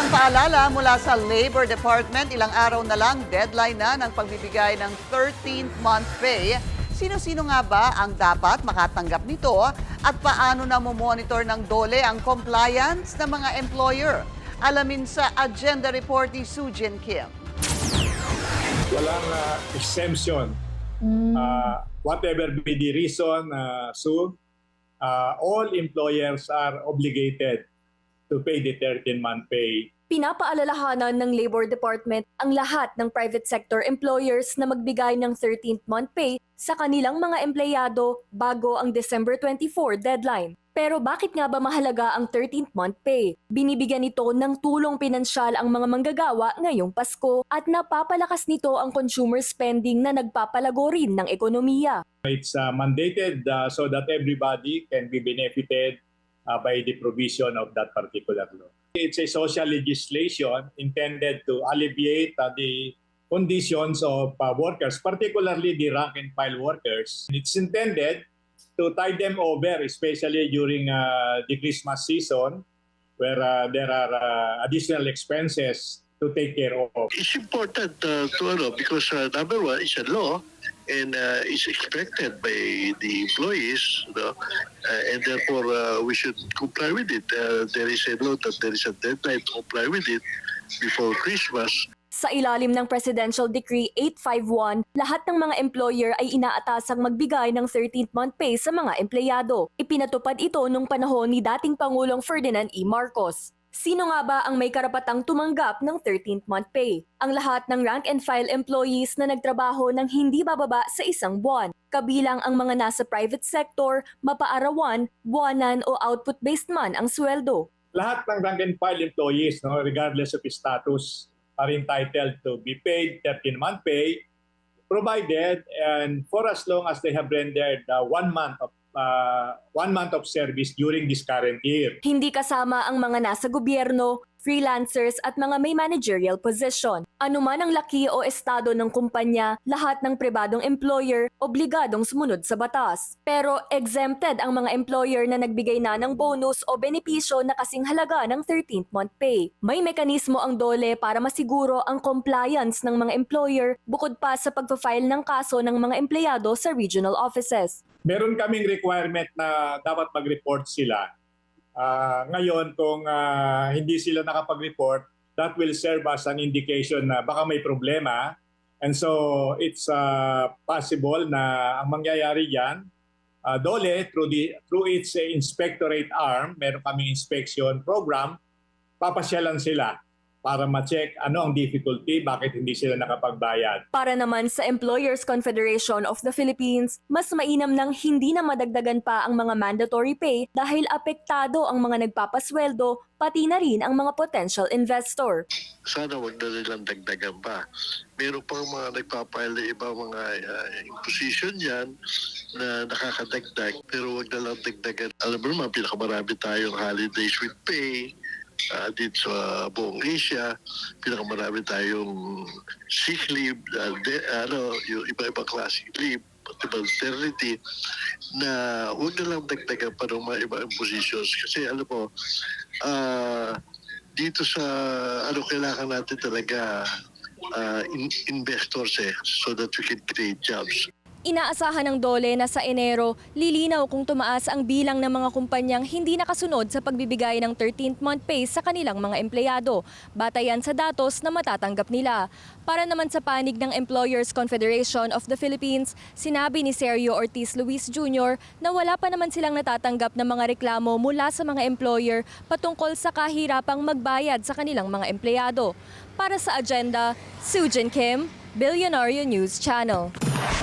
Isang paalala mula sa Labor Department, ilang araw na lang deadline na ng pagbibigay ng 13th month pay. Sino-sino nga ba ang dapat makatanggap nito at paano na monitor ng DOLE ang compliance ng mga employer? Alamin sa Agenda Report ni Sujin Kim. Walang exemption. Whatever be the reason, Sue, all employers are obligated to pay the 13th-month pay. Pinapaalalahanan ng Labor Department ang lahat ng private sector employers na magbigay ng 13th month pay sa kanilang mga empleyado bago ang December 24 deadline. Pero bakit nga ba mahalaga ang 13th month pay? Binibigyan nito ng tulong pinansyal ang mga manggagawa ngayong Pasko at napapalakas nito ang consumer spending na nagpapalago rin ng ekonomiya. It's mandated so that everybody can be benefited by the provision of that particular law. It's a social legislation intended to alleviate the conditions of workers, particularly the rank and file workers. It's intended to tide them over, especially during the Christmas season, where there are additional expenses to take care of. It's important because number one, it's a law and it's expected by the employees, and therefore we should comply with it. There is a law that there is a deadline to comply with it before Christmas. Sa ilalim ng Presidential Decree 851, lahat ng mga employer ay inaatasang magbigay ng 13th month pay sa mga empleyado. Ipinatupad ito nung panahon ni dating Pangulong Ferdinand E. Marcos. Sino nga ba ang may karapatang tumanggap ng 13th month pay? Ang lahat ng rank and file employees na nagtrabaho ng hindi bababa sa isang buwan, kabilang ang mga nasa private sector, mapaarawan, buwanan o output-based man ang sweldo. Lahat ng rank and file employees, regardless of status, are entitled to be paid 13th-month pay, provided and for as long as they have rendered 1 month of service during this current year. Hindi kasama ang mga nasa gobyerno, freelancers at mga may managerial position. Ano man ang laki o estado ng kumpanya, lahat ng pribadong employer obligadong sumunod sa batas. Pero exempted ang mga employer na nagbigay na ng bonus o benepisyo na kasing halaga ng 13th month pay. May mekanismo ang DOLE para masiguro ang compliance ng mga employer bukod pa sa pagpa-file ng kaso ng mga empleyado sa regional offices. Meron kaming requirement na dapat mag-report sila. Ngayon, kung hindi sila nakapag-report, that will serve as an indication na baka may problema. And so, it's possible na ang mangyayari yan, DOLE, through its inspectorate arm, meron kaming inspection program, papasyalan sila para ma-check ano ang difficulty, bakit hindi sila nakapagbayad. Para naman sa Employers Confederation of the Philippines, mas mainam nang hindi na madagdagan pa ang mga mandatory pay dahil apektado ang mga nagpapasweldo, pati na rin ang mga potential investor. Sana wag na nilang dagdagan pa. Meron pang mga nagpapile na ibang mga imposition yan na nakakadagdag, pero wag na lang dagdagan. Alam mo naman, pinakamarami tayong holidays with pay, dito sa buong Asia, pinakamarami tayong sick leave, yung iba-ibang klaseng leave, pati maternity, na huwag na lang dagdagan pa ng mga ibang positions. Kasi alam mo, dito sa kailangan natin talaga investors so that we can create jobs. Inaasahan ng DOLE na sa Enero, lilinaw kung tumaas ang bilang ng mga kumpanyang hindi nakasunod sa pagbibigay ng 13th month pay sa kanilang mga empleyado, batayan sa datos na matatanggap nila. Para naman sa panig ng Employers Confederation of the Philippines, sinabi ni Sergio Ortiz Luis Jr. na wala pa naman silang natatanggap ng mga reklamo mula sa mga employer patungkol sa kahirapang magbayad sa kanilang mga empleyado. Para sa Agenda, Sujin Kim, Billionaire News Channel.